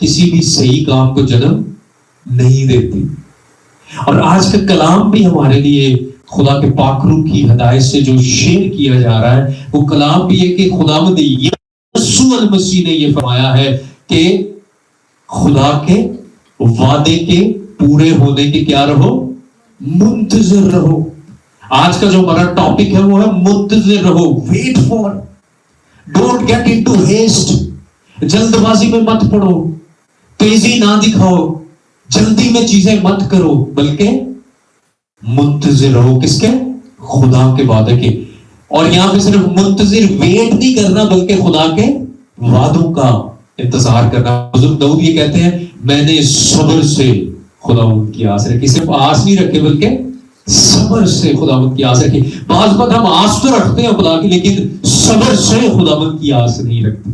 کسی بھی صحیح کام کو جنم نہیں دیتی. اور آج کا کلام بھی ہمارے لیے خدا کے پاک روح کی ہدایت سے جو شیئر کیا جا رہا ہے وہ کلام بھی ہے کہ خداوند یسوع المسیح نے یہ فرمایا ہے کہ خدا کے وعدے کے پورے ہونے کے کیا رہو؟ منتظر رہو. آج کا جو ہمارا ٹاپک ہے وہ ہے منتظر رہو. Wait for. Don't get into haste. جلد بازی میں مت پڑو, تیزی نہ دکھاؤ, جلدی میں چیزیں مت کرو, بلکہ منتظر رہو. کس کے؟ خدا کے وعدے کے. اور یہاں پہ صرف منتظر ویٹ نہیں کرنا بلکہ خدا کے وعدوں کا انتظار کرنا. حضرت داؤد یہ کہتے ہیں میں نے صبر سے خداوند کی آس رکھی. صرف آس نہیں رکھے بلکہ صبر سے خداوند کی آس رکھی. بعض بات ہم آس تو رکھتے ہیں خدا کی لیکن صبر سے خداوند کی آس نہیں رکھتے.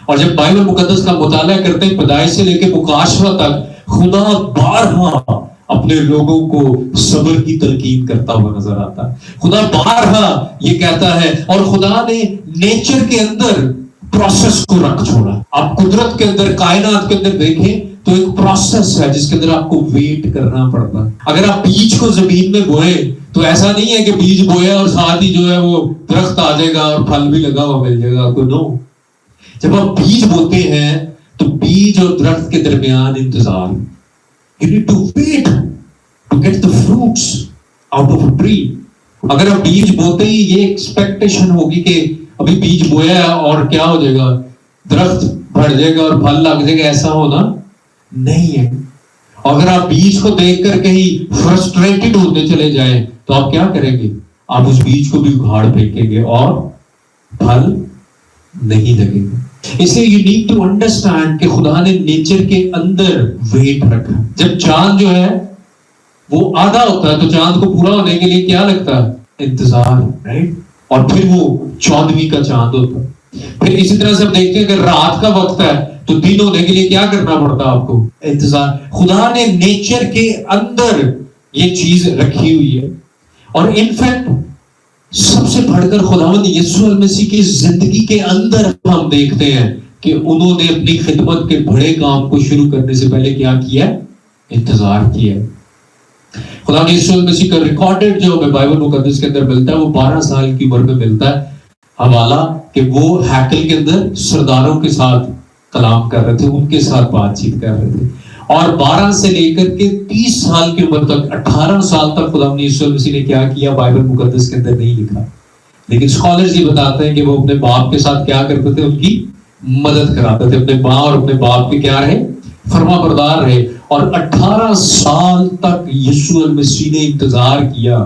اور جب بائبل مقدس کا مطالعہ کرتے ہیں پیدائش سے لے کے مکاشفہ تک خدا بارہا اپنے لوگوں کو صبر کی تلقین کرتا ہوا نظر آتا ہے. خدا بارہا یہ کہتا ہے اور خدا نے نیچر کے اندر پروسیس کو رکھ چھوڑا. آپ قدرت کے اندر کائنات کے اندر دیکھیں تو ایک پروسیس ہے جس کے اندر آپ کو ویٹ کرنا پڑتا ہے. اگر آپ بیج کو زمین میں بوئے تو ایسا نہیں ہے کہ بیج بویا اور ساتھ ہی جو ہے وہ درخت آ جائے گا اور پھل بھی لگا ہوا مل جائے گا آپ کو. نو. جب آپ بیج بوتے ہیں تو بیج اور درخت کے درمیان انتظار. You need to wait to get the fruits out of a tree. اگر آپ بیج بوتے ہی یہ ایکسپیکٹیشن ہوگی کہ ابھی بیج بویا ہے اور کیا ہو جائے گا, درخت بڑھ جائے گا اور پھل لگ جائے گا, ایسا ہونا نہیں ہے. اگر آپ بیج کو دیکھ کر کہیں فرسٹریٹڈ ہوتے چلے جائیں تو آپ کیا کریں گے؟ آپ اس بیج کو بھی اکھاڑ پھینکیں گے اور پھل نہیں لگے گا. اس لیے یو نیڈ ٹو انڈرسٹینڈ کہ خدا نے نیچر کے اندر ویٹ رکھا. جب چاند جو ہے وہ آدھا ہوتا ہے تو چاند کو پورا ہونے کے لیے کیا لگتا ہے؟ انتظار. رائٹ. اور پھر وہ 14ویں کا چاند ہوتا ہے. پھر اسی طرح سے ہم دیکھتے ہیں کہ رات کا وقت ہے تو دن ہونے کے لیے کیا کرنا پڑتا ہے آپ کو؟ انتظار. خدا نے نیچر کے اندر یہ چیز رکھی ہوئی ہے. اور انفیکٹ سب سے بڑھ کر خداوند یسوع المسیح کی زندگی کے اندر ہم دیکھتے ہیں کہ انہوں نے اپنی خدمت کے بڑے کام کو شروع کرنے سے پہلے کیا کیا؟ انتظار کیا. خدا نے یسوع المسیح کا ریکارڈڈ جو ہمیں بائبل مقدس کے اندر ملتا ہے وہ 12 سال کی عمر میں ملتا ہے حوالہ کہ وہ ہیکل کے اندر سرداروں کے ساتھ کلام کر رہے تھے, ان کے ساتھ بات چیت کر رہے تھے. اور 12 سے لے کر کے 30 سال کی عمر تک 18 سال تک خدا نے یسوع مسیح نے کیا کیا بائبل مقدس کے اندر نہیں لکھا. لیکن اسکالرز یہ بتاتے ہیں کہ وہ اپنے باپ کے ساتھ کیا کرتے تھے؟ ان کی مدد کراتے تھے. اپنے ماں اور اپنے باپ کے کیا رہے؟ فرما بردار رہے. اور 18 سال تک یسوع المسیح نے انتظار کیا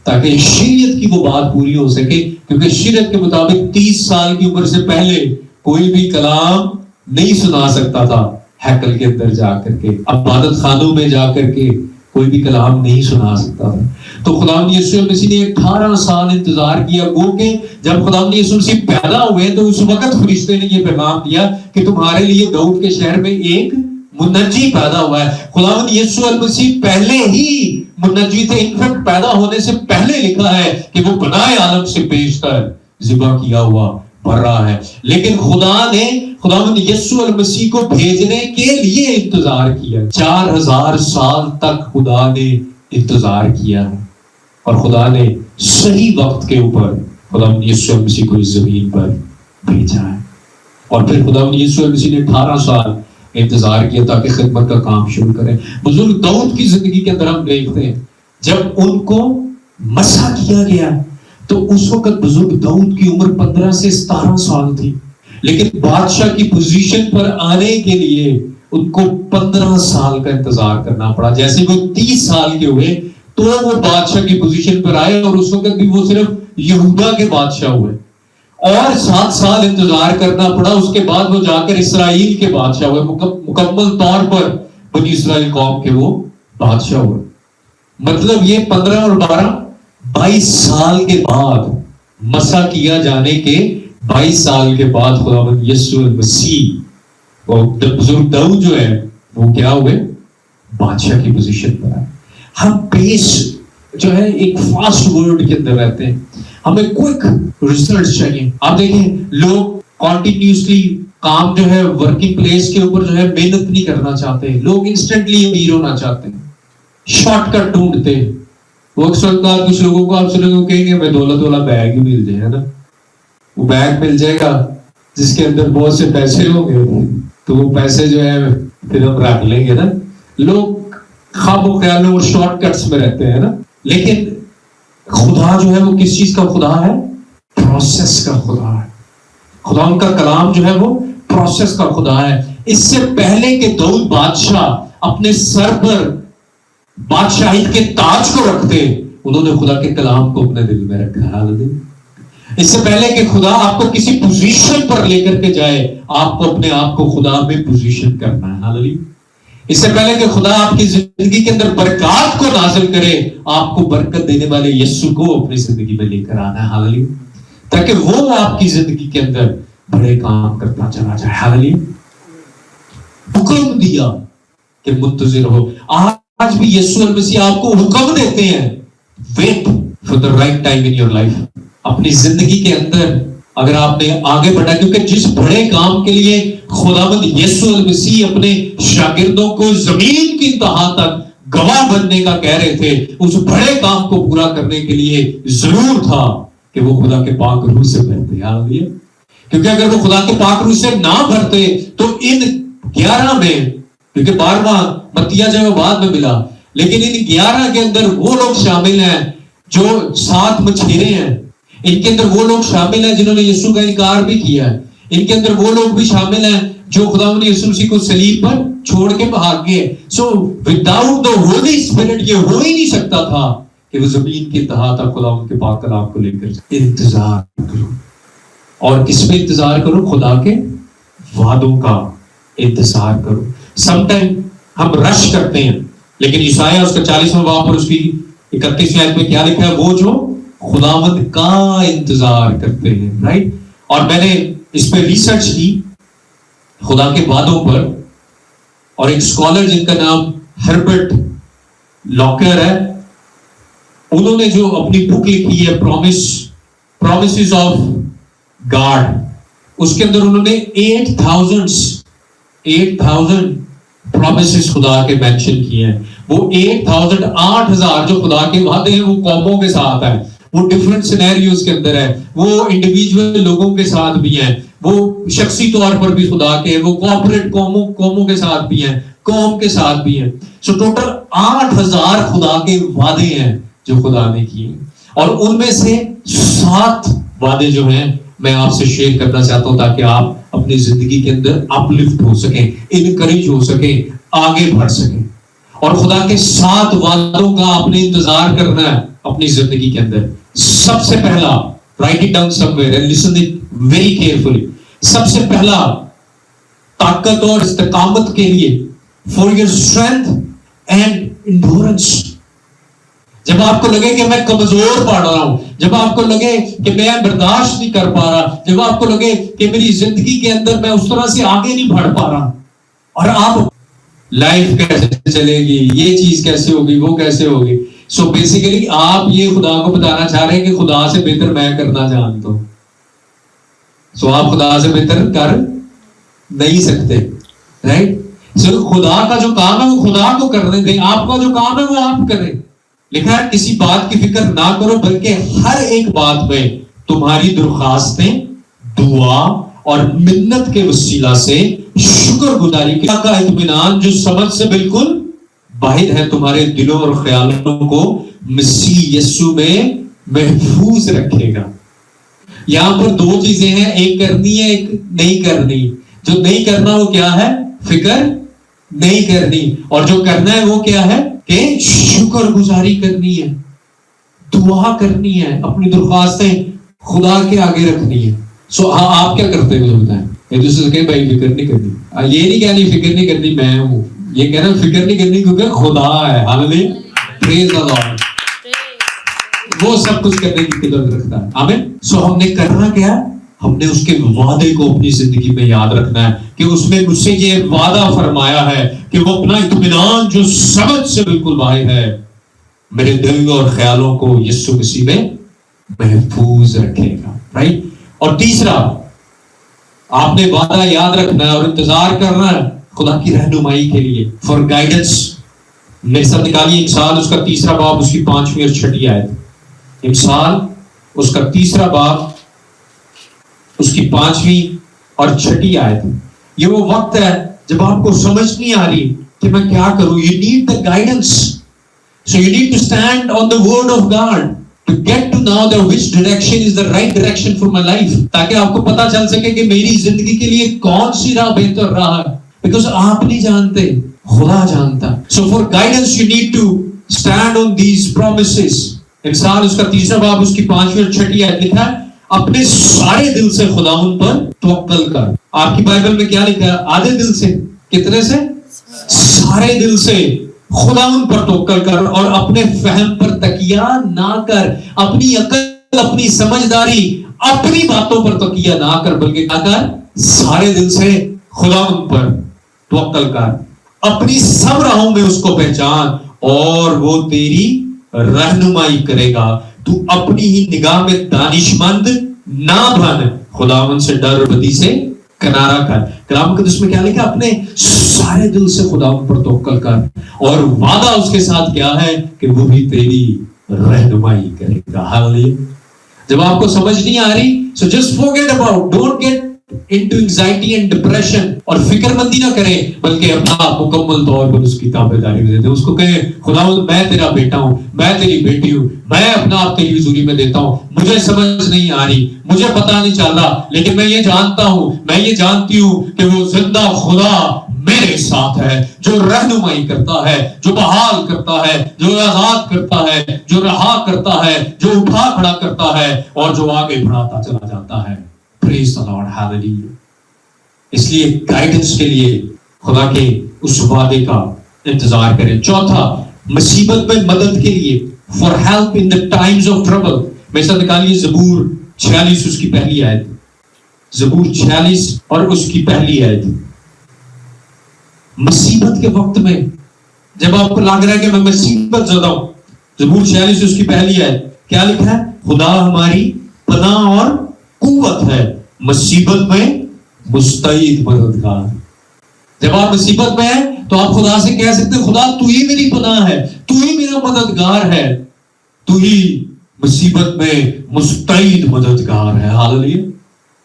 تاکہ شریعت کی وہ بات پوری ہو سکے, کیونکہ شریعت کے مطابق 30 سال کی عمر سے پہلے کوئی بھی کلام نہیں سنا سکتا تھا. ہیکل کے اندر جا کر کے, عبادت خانوں میں جا کر کے کوئی بھی کلام نہیں سنا سکتا تھا. تو خدا یسوع مسیح نے 18 سال انتظار کیا. گو کہ جب خدا یسوع مسیح پیدا ہوئے تو اس وقت فرشتے نے یہ پیغام دیا کہ تمہارے لیے داؤد کے شہر میں ایک منجی پیدا ہوا ہے. خداوند یسوع المسیح پہلے ہی منجی تھے. انفیکٹ پیدا ہونے سے پہلے لکھا ہے کہ وہ بنائے عالم سے بیشتر ذبح کیا ہوا بڑھ رہا ہے. لیکن خدا نے خداوند یسوع المسیح کو بھیجنے کے لیے انتظار کیا. 4000 سال تک خدا نے انتظار کیا ہے اور خدا نے صحیح وقت کے اوپر خداوند یسوع المسیح کو اس زمین پر بھیجا ہے. اور پھر خداوند یسوع المسیح نے 18 سال انتظار کیا تاکہ خدمت کا کام شروع کریں. بزرگ داؤد کی زندگی کے اندر ہم دیکھتے ہیں جب ان کو مسح کیا گیا تو اس وقت بزرگ داؤد کی عمر 15 سے 17 سال تھی. لیکن بادشاہ کی پوزیشن پر آنے کے لیے ان کو 15 سال کا انتظار کرنا پڑا. جیسے وہ 30 سال کے ہوئے تو وہ بادشاہ کی پوزیشن پر آئے اور اس وقت بھی وہ صرف یہودا کے بادشاہ ہوئے اور 7 سال انتظار کرنا پڑا. اس کے بعد وہ جا کر اسرائیل کے بادشاہ ہوئے, مکمل طور پر بنی اسرائیل قوم کے وہ بادشاہ ہوئے. مطلب یہ 15 اور 12 22 سال کے بعد مسح کیا جانے کے 22 سال کے بعد خداوند یسوع المسیح اور بزرگ داؤد جو ہے وہ کیا ہوئے؟ بادشاہ کی پوزیشن پر آئے. ہم پیس جو ہے ایک فاسٹ ورلڈ کے اندر رہتے ہیں, ہمیں کوئک ریزلٹ چاہیے. آپ دیکھیں لوگ کنٹینیوسلی کام جو ہے ورکنگ پلیس کے اوپر جو ہے محنت نہیں کرنا چاہتے. لوگ انسٹنٹلی امیر ہونا چاہتے ہیں, شارٹ کٹ ڈھونڈتے ہیں. وہ اکثر کچھ لوگوں کو آپ سنیں گے کہیں گے میں دولت والا بیگ ہی مل جائے, ہے نا, وہ بیگ مل جائے گا جس کے اندر بہت سے پیسے ہوں گے, تو وہ پیسے جو ہے پھر ہم رکھ لیں گے نا. لوگ خواب و خیالوں اور شارٹ کٹس میں رہتے ہیں نا. لیکن خدا جو ہے وہ کس چیز کا خدا ہے؟ پروسیس کا خدا ہے. خدا ان کا کلام جو ہے وہ پروسیس کا خدا ہے. اس سے پہلے کہ داؤد بادشاہ اپنے سر پر بادشاہیت کے تاج کو رکھتے, انہوں نے خدا کے کلام کو اپنے دل میں رکھا. اس سے پہلے کہ خدا آپ کو کسی پوزیشن پر لے کر کے جائے, آپ کو اپنے آپ کو خدا میں پوزیشن کرنا ہے. ہاللیلویا. اس سے پہلے کہ خدا آپ کی زندگی کے اندر برکات کو نازل کرے, آپ کو برکت دینے والے یسوع کو اپنی زندگی میں لے کر آنا ہے. ہاللیلویا. تاکہ وہ آپ کی زندگی کے اندر بڑے کام کرتا چلا جائے. ہاللیلویا. حکم دیا کہ منتظر ہو. آج بھی یسوع المسیح آپ کو حکم دیتے ہیں, wait for the right time in your life. اپنی زندگی کے اندر اگر آپ نے آگے بڑھا, کیونکہ جس بڑے کام کے لیے خداوند یسوع المسیح اپنے شاگردوں کو زمین کی انتہا تک گواہ بننے کا کہہ رہے تھے, اس بڑے کام کو پورا کرنے کے لیے ضرور تھا کہ وہ خدا کے پاک روح سے بھرتے. کیونکہ اگر وہ خدا کے پاک روح سے نہ بھرتے تو ان 11 میں, کیونکہ 12واں متیہ جو بعد میں ملا, لیکن ان 11 کے اندر وہ لوگ شامل ہیں جو 7 مچھیرے ہیں. ان کے اندر وہ لوگ شامل ہیں جنہوں نے یسوع کا انکار بھی کیا ہے. ان کے اندر وہ لوگ بھی شامل ہیں جو خداوند یسوع مسیح کو صلیب پر چھوڑ کے بھاگ گئے. So without the holy spirit یہ ہو ہی نہیں سکتا تھا کہ وہ زمین کی انتہا تک خداوند کے پاک کلام کو لے کر جائے. انتظار کرو. اور کس پہ انتظار کرو؟ خدا کے وعدوں کا انتظار کرو. سم ٹائم ہم رش کرتے ہیں, لیکن یسایہ اس کا 40واں باب اور اس کی 31ویں آیت میں کیا لکھا ہے؟ وہ جو خداوند کا انتظار کرتے ہیں. رائٹ. اور میں نے اس پہ ریسرچ کی خدا کے وعدوں پر, اور ایک اسکالر جن کا نام ہربرٹ لاکر ہے, انہوں نے جو اپنی بک لکھی ہے پرومسز آف گاڈ, اس کے اندر انہوں نے 8,000 پرومسز خدا کے مینشن کیے ہیں. وہ 8,000 جو خدا کے وعدے ہیں وہ قوموں کے ساتھ ہیں, وہ ڈیفرنٹ سینیریوز کے اندر ہے, وہ انڈیویجول لوگوں کے ساتھ بھی ہیں, وہ شخصی طور پر بھی خدا کے ہیں, وہ کوآپریٹ قوموں کے ساتھ بھی ہیں, قوم کے ساتھ بھی ہیں. سو ٹوٹل 8,000 خدا کے وعدے ہیں جو خدا نے کیے, اور ان میں سے 7 وعدے جو ہیں میں آپ سے شیئر کرنا چاہتا ہوں تاکہ آپ اپنی زندگی کے اندر اپلفٹ ہو سکیں, انکریج ہو سکیں, آگے بڑھ سکیں. اور خدا کے 7 وعدوں کا آپ نے انتظار کرنا ہے اپنی زندگی کے اندر. سب سے پہلا, write it down somewhere and listen it very carefully. سب سے پہلا, طاقت اور استقامت کے لیے, for your strength and endurance. جب آپ کو لگے کہ میں کمزور پڑ رہا ہوں, جب آپ کو لگے کہ میں برداشت نہیں کر پا رہا, جب آپ کو لگے کہ میری زندگی کے اندر میں اس طرح سے آگے نہیں بڑھ پا رہا, اور آپ لائف کیسے چلے گی, یہ چیز کیسے ہوگی, وہ کیسے ہوگی. سو بیسیکلی آپ یہ خدا کو بتانا چاہ رہے ہیں کہ خدا سے بہتر میں کرنا جانتا ہوں. سو آپ خدا سے بہتر کر نہیں سکتے. رائٹ. سو خدا کا جو کام ہے وہ خدا کو کرنے دیں, آپ کا جو کام ہے وہ آپ کریں. لکھا ہے کسی بات کی فکر نہ کرو بلکہ ہر ایک بات میں تمہاری درخواستیں دعا اور منت کے وسیلہ سے شکر گزاری کا اطمینان جو سمجھ سے بالکل باہر ہے تمہارے دلوں اور خیالوں کو مسیح یسوع میں محفوظ رکھے گا. یہاں پر 2 چیزیں ہیں, ایک کرنی ہے ایک نہیں کرنی. جو نہیں کرنا وہ کیا ہے؟ فکر نہیں کرنی. اور جو کرنا ہے وہ کیا ہے؟ کہ شکر گزاری کرنی ہے, دعا کرنی ہے, اپنی درخواستیں خدا کے آگے رکھنی ہے. سو آپ کیا کرتے ہیں بتائیں؟ ایک دوسرے سے کہیں بھائی فکر نہیں کرنی. یہ نہیں کہنی فکر نہیں کرنی میں ہوں, یہ کہنا فکر نہیں کرنی کیونکہ خدا ہے. ہاللیلویا. پریز دی لارڈ. وہ سب کچھ کرنے کی قدرت رکھتا ہے. آمین. سو ہم نے کرنا کیا؟ ہم نے اس کے وعدے کو اپنی زندگی میں یاد رکھنا ہے کہ اس میں مجھ سے یہ وعدہ فرمایا ہے کہ وہ اپنا اطمینان جو سمجھ سے بالکل باہر ہے میرے دل اور خیالوں کو یسوع مسیح میں محفوظ رکھے گا. رائٹ. اور تیسرا, آپ نے وعدہ یاد رکھنا ہے اور انتظار کرنا ہے خدا کی رہنمائی کے لیے، فار گائیڈنس. میرے ساتھ نکالیے امثال اس کا 3 باب اس کی 5ویں اور 6 آیت. امثال اس کا 3 باب اس کی 5ویں اور 6 آیت. یہ وہ وقت ہے جب آپ کو سمجھ نہیں آ رہی کہ میں کیا کروں. You need the guidance. So you need to stand on the word of God to get to know that which direction is the right direction for my life. تاکہ آپ کو پتا چل سکے کہ میری زندگی کے لیے کون سی راہ بہتر راہ ہے. Because آپ نہیں جانتے، خدا جانتا. So for guidance you need to stand on these promises. امثال اس کا 3 باب اس کی 5ویں اور 6 آیت لکھا ہے اپنے سارے دل سے خداوند پر توکل کر. آپ کی بائبل میں کیا لکھا ہے؟ آدھے دل سے. کتنے سے؟ سارے دل سے خداوند پر توکل کر اور اپنے فہم پر تکیہ نہ کر. اپنی عقل، اپنی سمجھداری، اپنی باتوں پر تکیہ نہ کر، بلکہ کیا کر؟ سارے دل سے خداوند پر توکل کر. اپنی سب راہوں میں اس کو پہچان اور وہ تیری رہنمائی کرے گا. تو اپنی ہی نگاہ میں دانش مند نہ بن، خداوند سے ڈر بدی سے کنارہ کر. کلام مقدس میں کیا لکھا؟ اپنے سارے دل سے خداوند پر توکل کر اور وعدہ اس کے ساتھ کیا ہے کہ وہ بھی تیری رہنمائی کرے گا. ہاللیلویا. جب آپ کو سمجھ نہیں آ رہی so just forget about, don't get into anxiety and depression. اور فکر مندی نہ کریں بلکہ اپنا مکمل طور پر اس کی تابعداری میں دیتے. اس کو کہیں خداوند میں تیرا بیٹا ہوں، میں تیری بیٹی ہوں، میں اپنا آپ تیری حضوری میں دیتا ہوں. مجھے سمجھ نہیں آ رہی، مجھے پتا نہیں چل رہا، لیکن میں یہ جانتا ہوں، میں یہ جانتی ہوں کہ وہ زندہ خدا میرے ساتھ ہے، جو رہنمائی کرتا ہے، جو بحال کرتا ہے، جو آزاد کرتا ہے، جو رہا کرتا ہے، جو اٹھا کھڑا کرتا ہے اور جو آگے بڑھاتا چلا جاتا ہے. Praise the Lord, hallelujah. اس لیے گائیڈنس کے لیے خدا کے اس وعدے کا انتظار کریں. چوتھا، مصیبت میں مدد کے لیے for help in the times of trouble. میرے ساتھ نکالیے زبور 46 اس کی پہلی آیت. زبور 46 اور اس کی پہلی آیت. مصیبت کے وقت میں جب آپ کو لگ رہا ہے کہ میں مصیبت زدہ ہوں، زبور 46 اس کی پہلی آیت کیا لکھا ہے؟ خدا ہماری پناہ اور قوت ہے، مصیبت میں مستعد مددگار. جب آپ مصیبت میں ہیں تو آپ خدا سے کہہ سکتے ہیں خدا تو ہی میری پناہ ہے، تو ہی میرا مددگار ہے، تو ہی مصیبت میں مستعد مددگار ہے. ہاللیلویا.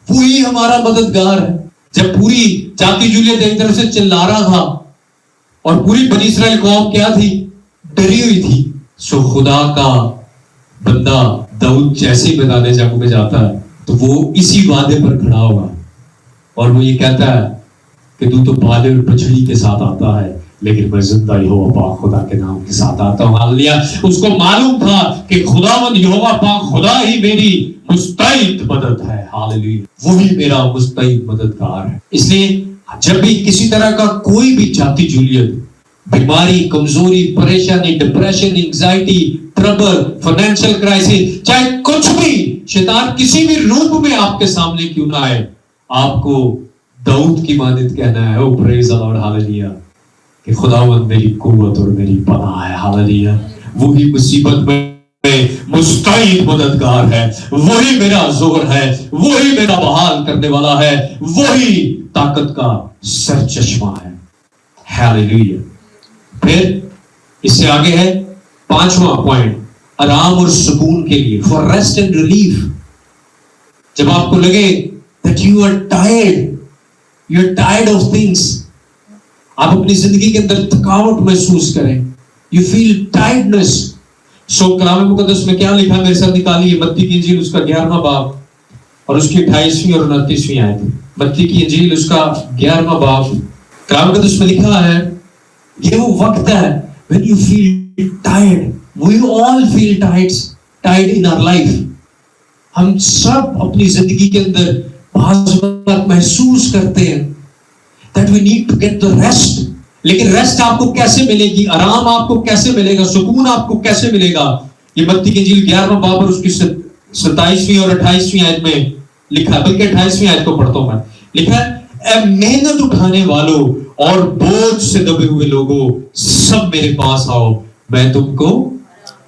وہی ہمارا مددگار ہے. جب پوری جاتی جولیت ایک طرف سے چلا رہا تھا اور پوری بنی اسرائیل قوم کیا تھی؟ ڈری ہوئی تھی. سو خدا کا بندہ داؤد جیسے میدان جنگ میں جاتا ہے تو وہ اسی وعدے پر کھڑا ہوگا اور وہ یہ کہتا ہے کہ تو بالے اور بچڑی کے ساتھ آتا ہے لیکن میں زندہ یہوہ پاک خدا کے نام کے ساتھ آتا ہوں. ہاللیلویا. اس کو معلوم تھا کہ خداوند یہوہ پاک خدا ہی میری مستعد مدد ہے. ہاللیلویا. وہی میرا مستعد مددگار ہے. اس لیے جب بھی کسی طرح کا کوئی بھی جاتی جولیت، بیماری، کمزوری، پریشانی، depression, anxiety, trouble, financial crisis, چاہے کچھ بھی شیطان کسی بھی روپ میں آپ کے سامنے کیوں نہ آئے، آپ کو داؤد کی مانند کہنا ہے او پریز دی لارڈ. ہاللیلویا. کہ خداوند میری قوت اور میری پناہ ہے. ہاللیلویا. وہی مصیبت میں مستعد مددگار ہے، وہی میرا زور ہے، وہی میرا بحال کرنے والا ہے، وہی طاقت کا سر چشمہ ہے. ہاللیلویا. پھر اس سے آگے ہے 5واں پوائنٹ، آرام اور سکون کے لیے فار ریسٹ اینڈ ریلیف. جب آپ کو لگے that you are tired of things، آپ اپنی زندگی کے اندر تھکاوٹ محسوس کریں، you feel tiredness. سو کلام مقدس میں کیا لکھا ہے؟ میرے ساتھ نکالیے متی کی انجیل اس کا 11واں باب اور اس کی 28ویں اور 29ویں آیت. متی کی انجیل اس کا 11واں باب. کلام مقدس میں لکھا ہے یہ وہ وقت ہے when you feel tired. We all feel tired in our life. ہم سب اپنی زندگی کے اندر بعض وقت محسوس کرتے ہیں that we need to get the rest. لیکن ریسٹ آپ کو کیسے ملے گی؟ آرام آپ کو کیسے ملے گا؟ سکون آپ کو کیسے ملے گا؟ یہ متی کی انجیل 11واں باب اور اس کی 27ویں اور 28ویں آیت میں لکھا ہے، بلکہ 28ویں آیت کو پڑھتا ہوں میں. لکھا ہے اے محنت اٹھانے والوں اور بوجھ سے دبے ہوئے لوگوں سب میرے پاس آؤ، میں تم کو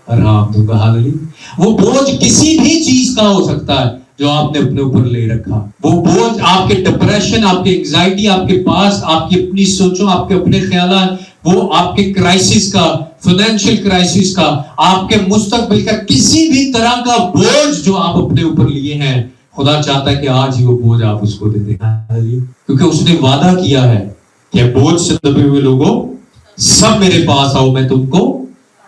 آرام دوں گا. ہاللیلویا. وہ بوجھ کسی بھی چیز کا ہو سکتا ہے، جو آپ نے اپنے اوپر لے رکھا. وہ بوجھ آپ کے ڈپریشن، آپ کے انگزائٹی، آپ کے پاس، آپ کی اپنی سوچوں، آپ کے اپنے خیالات، وہ آپ کے کرائسس کا، فائنینشیل کرائسس کا، آپ کے مستقبل کا کسی بھی طرح کا بوجھ جو آپ اپنے اوپر لیے ہیں، خدا چاہتا ہے کہ آج ہی وہ بوجھ آپ اس کو دے دیں، کیونکہ اس نے وعدہ کیا ہے کہ بوجھ سے دبے ہوئے لوگوں سب میرے پاس آؤ، میں تم کو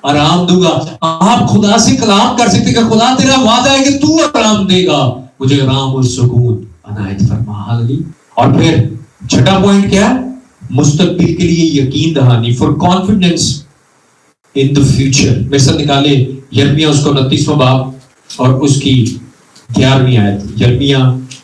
آرام دوں گا. آپ خدا سے کلام کر سکتے کہ خدا تیرا وعدہ ہے کہ تو آرام دے گا، مجھے آرام اور سکون عنایت فرما. اور پھر چھٹا پوائنٹ کیا ہے؟ مستقبل کے لیے یقین دہانی، for confidence in the future. میرے ساتھ نکالے یرمیہ اس کا 29واں باب اور اس کی 11ویں آیت. یرمیہ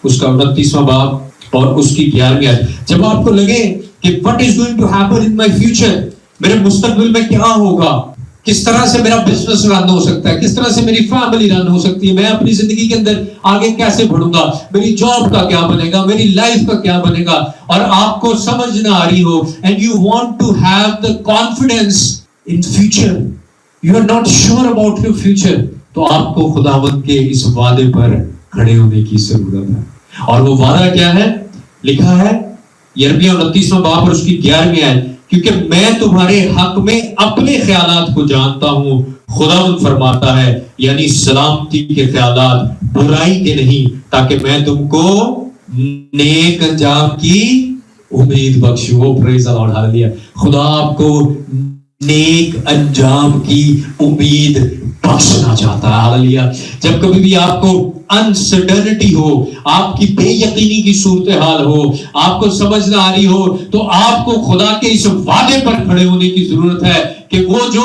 اس کا 29واں باب اور اس کی 11ویں آیت. جب آپ کو لگے کہ what is going to happen in my future، میرے مستقبل میں کیا ہوگا، کس طرح سے میرا بزنس رن ہو سکتا ہے، کس طرح سے میری فیملی رن ہو سکتی ہے، میں اپنی زندگی کے اندر آگے کیسے بڑھوں گا، میری جاب کا کیا بنے گا، میری لائف کا کیا بنے گا، اور آپ کو سمجھ نہ آ رہی ہو and you want to have the confidence in future، you are not sure about your future، تو آپ کو خداوند کے اس وعدے پر کھڑے ہونے کی ضرورت ہے. اور وہ وعدہ کیا ہے؟ لکھا ہے یرمیہ 29واں باب اور اس کی 11ویں آیت، کیونکہ میں تمہارے حق میں اپنے خیالات کو جانتا ہوں، خداوند فرماتا ہے، یعنی سلامتی کے خیالات، برائی کے نہیں، تاکہ میں تم کو نیک انجام کی امید بخشوں. پریز دی لارڈ، ہاللویا. خدا آپ کو نیک انجام کی امید بخشنا چاہتا ہے. ہاللویا. جب کبھی بھی آپ کو انسرٹنٹی ہو، آپ کی بے یقینی کی صورتحال ہو، آپ کو سمجھ نہ آ رہی ہو، تو آپ کو خدا کے اس وعدے پر کھڑے ہونے کی ضرورت ہے کہ وہ جو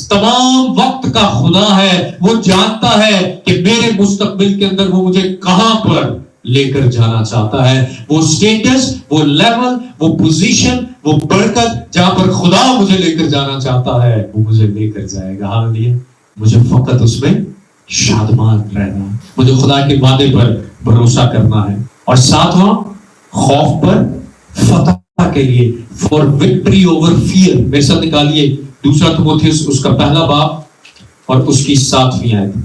تمام وقت کا خدا ہے، وہ جانتا ہے کہ میرے مستقبل کے اندر وہ مجھے کہاں پر لے کر جانا چاہتا ہے. وہ سٹیٹس، وہ لیول، وہ پوزیشن، وہ برکت جہاں پر خدا مجھے لے کر جانا چاہتا ہے، وہ مجھے لے کر جائے گا. ہاللویا. مجھے فقط اس میں شادمان رہنا، مجھے خدا کے وعدے پر بھروسہ کرنا ہے. اور ساتواں، خوف پر فتح کے لیے، فار وکٹری اوور فیئر. میرے ساتھ نکالیے دوسرا تیموتھیوس اس کا پہلا باب اور اس کی 7ویں آیت.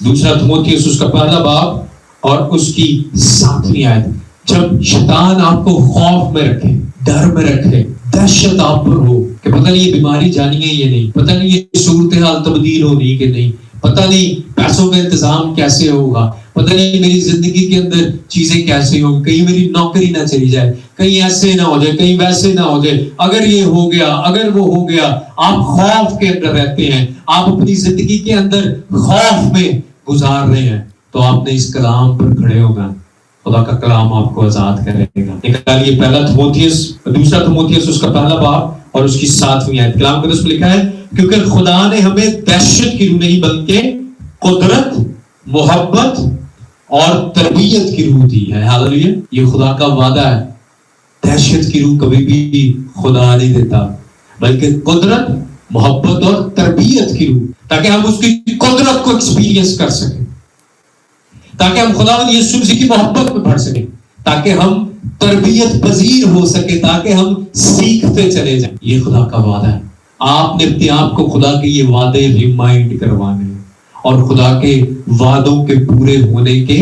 دوسرا تیموتھیوس اس کا پہلا باب اور اس کی 7ویں آیت. جب شیطان آپ کو خوف میں رکھے، ڈر میں رکھے، دہشت آپ پر ہو کہ پتہ نہیں یہ بیماری جانی ہے یا نہیں، پتہ نہیں یہ صورتحال تبدیل ہونی کہ نہیں، پتہ نہیں پیسوں کا انتظام کیسے ہوگا، پتہ نہیں میری زندگی کے اندر چیزیں کیسے ہوں، کہیں میری نوکری نہ چلی جائے، کہیں ایسے نہ ہو جائے، کہیں ویسے نہ ہو جائے، اگر یہ ہو گیا، اگر وہ ہو گیا. آپ خوف کے اندر رہتے ہیں، آپ اپنی زندگی کے اندر خوف میں گزار رہے ہیں، تو آپ نے اس کلام پر کھڑے ہوگا، خدا کا کلام آپ کو آزاد کرے گا. نکالیے پہلا تیموتھیوس، دوسرا تیموتھیوس اس کا پہلا باب اور اس کی 7ویں آیت. کلام مقدس میں لکھا ہے، کیونکہ خدا نے ہمیں دہشت کی روح نہیں بلکہ قدرت، محبت اور تربیت کی روح دی ہے. ہاللویا. یہ خدا کا وعدہ ہے. دہشت کی روح کبھی بھی خدا نہیں دیتا، بلکہ قدرت، محبت اور تربیت کی روح، تاکہ ہم اس کی قدرت کو ایکسپیرینس کر سکیں، تاکہ ہم خداوند یسوع مسیح کی محبت میں بڑھ سکیں، تاکہ ہم تربیت پذیر ہو سکے، تاکہ ہم سیکھتے چلے جائیں. یہ خدا کا وعدہ ہے. آپ نے اپنے آپ کو خدا کے یہ وعدے ریمائنڈ کروانے ہیں اور خدا کے وعدوں کے پورے ہونے کے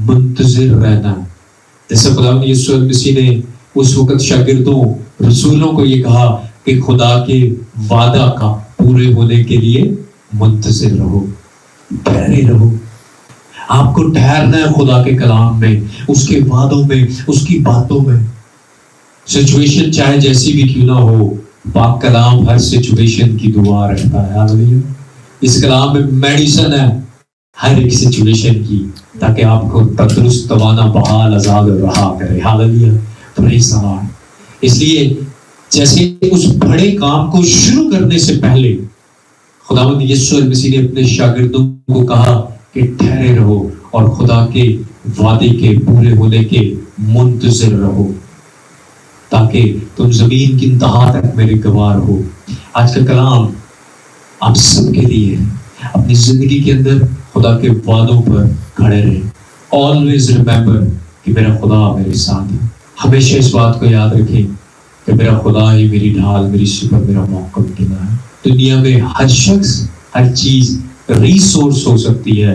منتظر رہنا ہے. جیسے خداوند یسوع مسیح نے اس وقت شاگردوں، رسولوں کو یہ کہا کہ خدا کے وعدہ کا پورے ہونے کے لیے منتظر رہو، ٹھہرے رہو. آپ کو ٹھہرنا ہے خدا کے کلام میں، اس کے وعدوں میں، اس کی باتوں میں. سچویشن چاہے جیسی بھی کیوں نہ ہو، پاک کلام ہر سچویشن کی دعا رکھتا ہے. ہاللویا. اس کلام میں میڈیسن ہے ہر ایک سچویشن کی، تاکہ آپ کو تندرست، توانا، بحال، آزاد رہا کرے. ہاللویا. پریز دی لارڈ. اس لیے جیسے اس بڑے کام کو شروع کرنے سے پہلے خداوند یسوع مسیح نے اپنے شاگردوں کو کہا کہ ٹھہرے رہو اور خدا کے وعدے کے پورے ہونے کے منتظر رہو، تاکہ تم زمین کی انتہا تک میرے گواہ ہو. آج کا کلام آپ سب کے لیے ہے. اپنی زندگی کے اندر خدا کے وعدوں پر کھڑے رہیں. آلویز ریمبر کہ میرا خدا میرے ساتھ ہے. ہمیشہ اس بات کو یاد رکھیں کہ میرا خدا ہی میری ڈھال، میری سپر، میرا موقع ہے. دنیا میں ہر شخص، ہر چیز ریسورس ہو سکتی ہے،